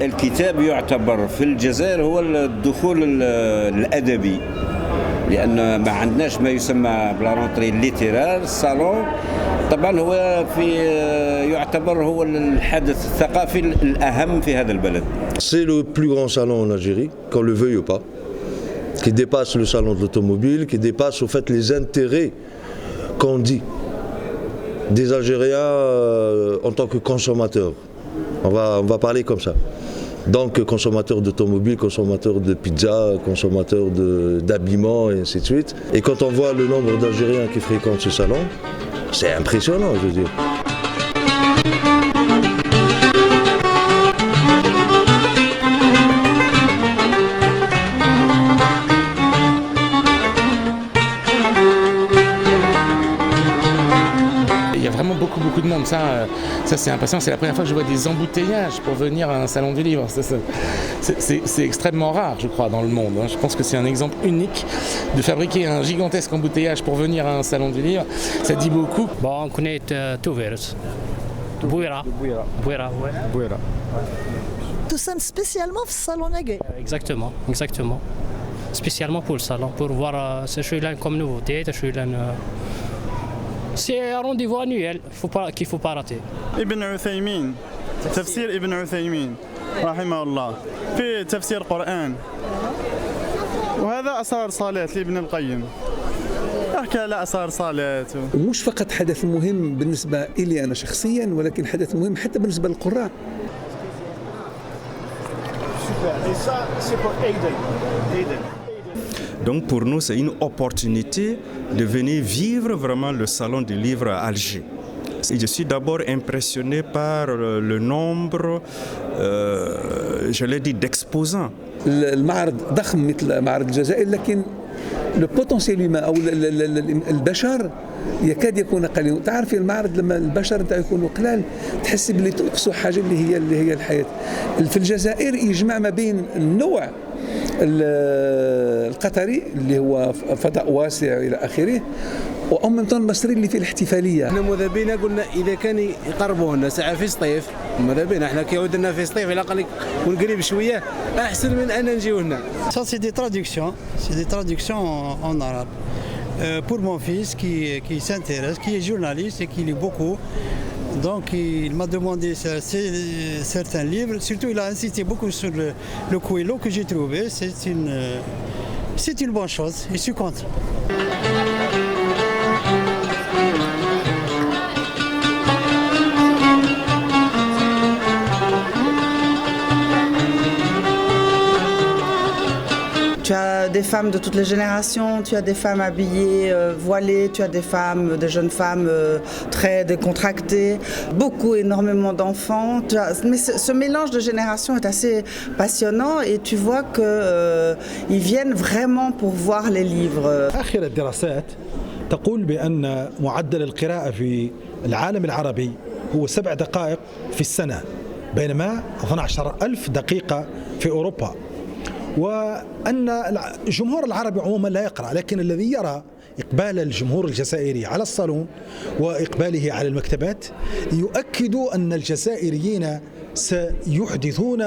الكتاب يعتبر في الجزائر هو الدخول الأدبي، لأن ما عندناش ما يسمى بلا رونتري ليتيرار. الصالون طبعا هو يعتبر هو الحدث الثقافي الأهم في هذا البلد. C'est le plus grand salon en Algérie, qu'on le veuille ou pas, qui dépasse le salon de l'automobile, qui dépasse au fait les intérêts qu'on dit des Algériens en tant que consommateurs. On va parler comme ça. Donc consommateurs d'automobiles, consommateurs de pizza, consommateurs d'habillement et ainsi de suite. Et quand on voit le nombre d'Algériens qui fréquentent ce salon, c'est impressionnant, je veux dire. Il y a vraiment beaucoup de monde, ça c'est impatient. C'est la première fois que je vois des embouteillages pour venir à un salon du livre. C'est extrêmement rare, je crois, dans le monde. Je pense que c'est un exemple unique de fabriquer un gigantesque embouteillage pour venir à un salon du livre. Ça dit beaucoup. Bon, كنت توفيرس بويرة ouais. Tout ça spécialement في الصالون Naguet. Exactement. Spécialement pour le salon, pour voir ce choses-là comme nouveauté, ce choses-là. C'est un rendez-vous annuel qu'il ne faut pas rater. ابن عثيمين تفسير ابن عثيمين رحمه الله في تفسير قرآن، وهذا أثار صلاة لابن القيم، أحكي على أثار صلاة. مش فقط حدث مهم بالنسبة إلي أنا شخصيا، ولكن حدث مهم حتى بالنسبة للقراء. Donc pour nous, c'est une opportunité de venir vivre vraiment le salon du livre à Alger. Je suis d'abord impressionné par le nombre, je l'ai dit, d'exposants. المعرض ضخم مثل معرض الجزائر، لكن البوتنسيال او البشر يكاد يكون قليل. تعرفي المعرض لما البشر نتاعو يكونوا قلال تحس بلي تنقصوا حاجه اللي هي الحياه. في الجزائر يجمع ما بين النوع القطري اللي هو فضاء واسع الى اخره، وام طون المصري اللي فيه الاحتفاليه. احنا ماذا بينا قلنا اذا كان يقربوا لنا ساعه في الصيف، ماذا بينا احنا كي يعود لنا في الصيف على الاقل يكون قريب شويه احسن من ان نجيو هنا. Ça c'est des traductions en arabe. Pour mon fils qui s'intéresse, qui est journaliste et qui lit beaucoup. Donc il m'a demandé certains livres, surtout il a insisté beaucoup sur le Coelho que j'ai trouvé. C'est une bonne chose, je suis content. Tu as des femmes de toutes les générations, tu as des femmes habillées, voilées, tu as des des jeunes femmes très décontractées, énormément d'enfants. Mais ce mélange de générations est assez passionnant et tu vois qu'ils viennent vraiment pour voir les livres. آخر الدراسات تقول بأن معدل القراءة في العالم العربي هو 7 دقائق في السنة، بينما 12,000 دقيقة في أوروبا. وأن الجمهور العربي عموما لا يقرأ، لكن الذي يرى إقبال الجمهور الجزائري على الصالون وإقباله على المكتبات يؤكد أن الجزائريين سيحدثون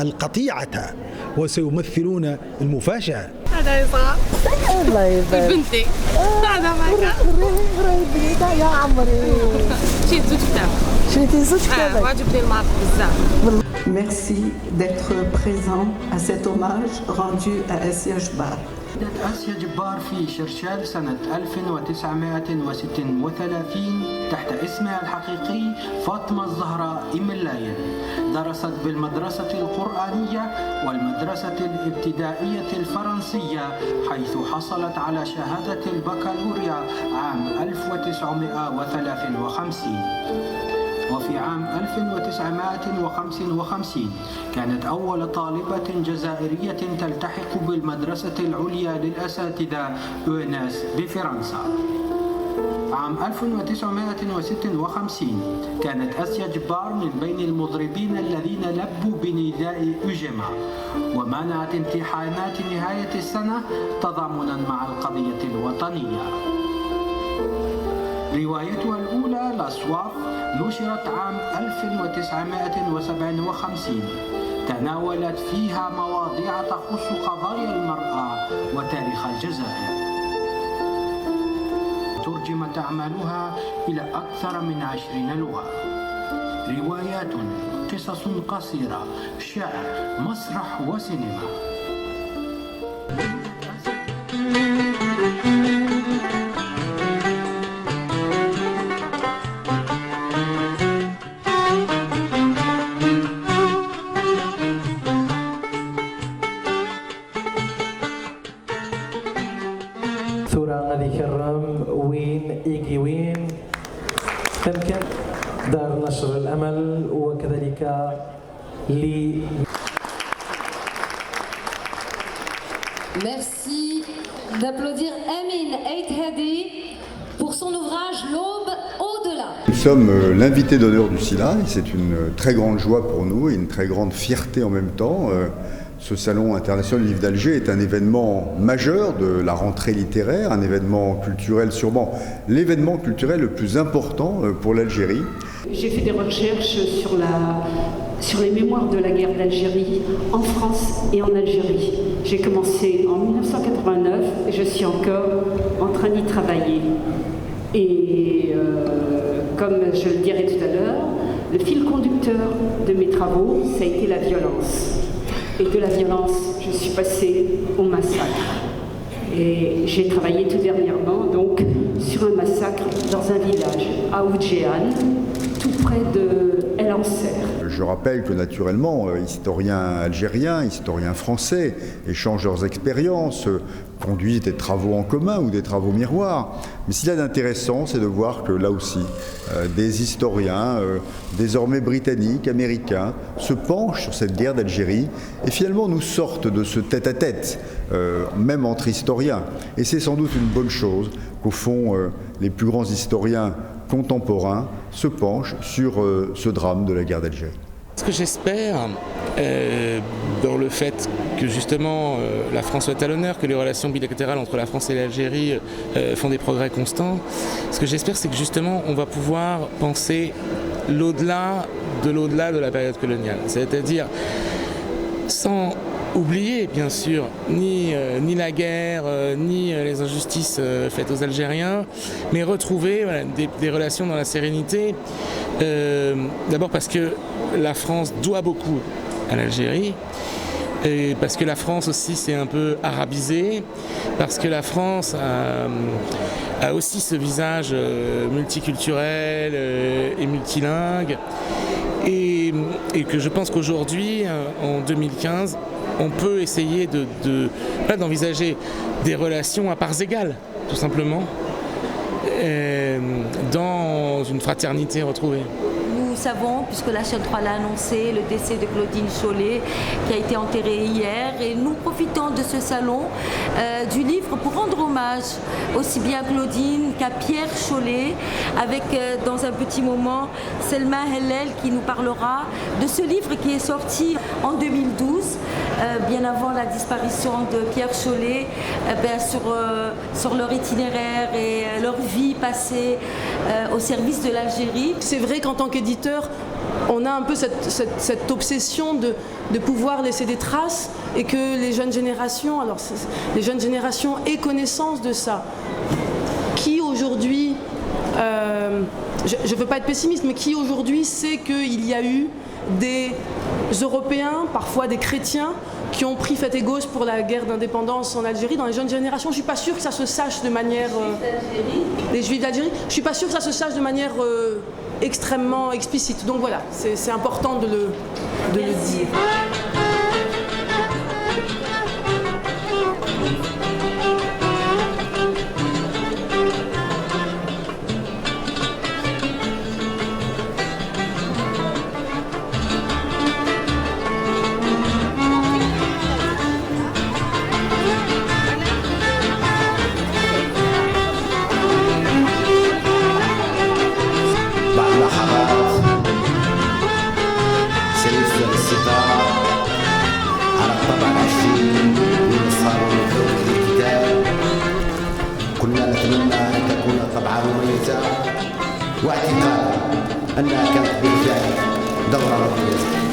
القطيعة وسيمثلون المفاجأة. هذا يصغر الله يبارك بنتي هذا معك يا عمري شريت زوج كتاب وعجبني المعرض بزاف. Merci d'être présent à cet hommage rendu à Assia Jbar. آسيا جبار في شرشال سنة 1936 تحت اسمها الحقيقي فاطمة الزهراء إملاين. درست بالمدرسة القرآنية والمدرسة الابتدائية الفرنسية، حيث حصلت على شهادة البكالوريا عام 1953. وفي عام 1955 كانت أول طالبة جزائرية تلتحق بالمدرسة العليا للأساتذة يوناس بفرنسا. عام 1956 كانت آسيا جبار من بين المضربين الذين لبوا بنداء أجما، ومنعت امتحانات نهاية السنة تضامنا مع القضية الوطنية. روايتها الأولى الأصواف نشرت عام 1957 تناولت فيها مواضيع تخص قضايا المرأة وتاريخ الجزائر. ترجمت أعمالها إلى أكثر من 20 لغة. روايات، قصص قصيرة، شعر، مسرح وسينما. ثورة غادي كرم وين إيجي وين تمكن دار نشر الأمل وكذلك Merci d'applaudir Amin Ait Hadi pour son ouvrage L'aube au-delà. Nous sommes l'invité d'honneur du SILA et c'est une très grande joie pour nous et une très grande fierté en même temps. Ce salon international du livre d'Alger est un événement majeur de la rentrée littéraire, un événement culturel, sûrement l'événement culturel le plus important pour l'Algérie. J'ai fait des recherches sur les mémoires de la guerre d'Algérie en France et en Algérie. J'ai commencé en 1989 et je suis encore en train d'y travailler. Et comme je le dirai tout à l'heure, le fil conducteur de mes travaux, ça a été la violence. Et de la violence, je suis passée au massacre. Et j'ai travaillé tout dernièrement donc sur un massacre dans un village à Oudjéane, tout près de El Anser. Je rappelle que naturellement, historiens algériens, historiens français échangent leurs expériences, conduisent des travaux en commun ou des travaux miroirs. Mais ce qu'il y a d'intéressant, c'est de voir que là aussi, des historiens, désormais britanniques, américains, se penchent sur cette guerre d'Algérie et finalement nous sortent de ce tête-à-tête, même entre historiens. Et c'est sans doute une bonne chose qu'au fond, les plus grands historiens contemporains se penchent sur ce drame de la guerre d'Algérie. Ce que j'espère dans le fait que justement la France soit à l'honneur, que les relations bilatérales entre la France et l'Algérie font des progrès constants, ce que j'espère c'est que justement on va pouvoir penser l'au-delà de la période coloniale. C'est-à-dire sans oublier bien sûr ni la guerre, ni les injustices faites aux Algériens, mais retrouver des relations dans la sérénité. D'abord parce que la France doit beaucoup à l'Algérie, et parce que la France aussi s'est un peu arabisée, parce que la France a aussi ce visage multiculturel et multilingue, et que je pense qu'aujourd'hui, en 2015, on peut essayer d'envisager des relations à parts égales, tout simplement, dans une fraternité retrouvée. Nous savons, puisque la chaîne 3 l'a annoncé, le décès de Claudine Chollet qui a été enterrée hier, et nous profitons de ce salon du livre pour rendre hommage aussi bien à Claudine qu'à Pierre Chollet, avec dans un petit moment Selma Hellel qui nous parlera de ce livre qui est sorti en 2012, bien avant la disparition de Pierre Chollet, sur leur itinéraire et leur vie passée au service de l'Algérie. C'est vrai qu'en tant qu'éditeur, on a un peu cette obsession de pouvoir laisser des traces et que les jeunes générations aient connaissance de ça. Qui aujourd'hui, je ne veux pas être pessimiste, mais qui aujourd'hui sait qu'il y a eu des Européens, parfois des chrétiens, qui ont pris fait et gauche pour la guerre d'indépendance en Algérie dans les jeunes générations. Je ne suis pas sûre que ça se sache de manière... les Juifs d'Algérie. Je ne suis pas sûre que ça se sache de manière extrêmement explicite. Donc voilà, c'est important de le dire. سلف الستار أتمنى أن تكون طبعة مميزة واعتقادا أنها كانت بالفعل دورة مميزة.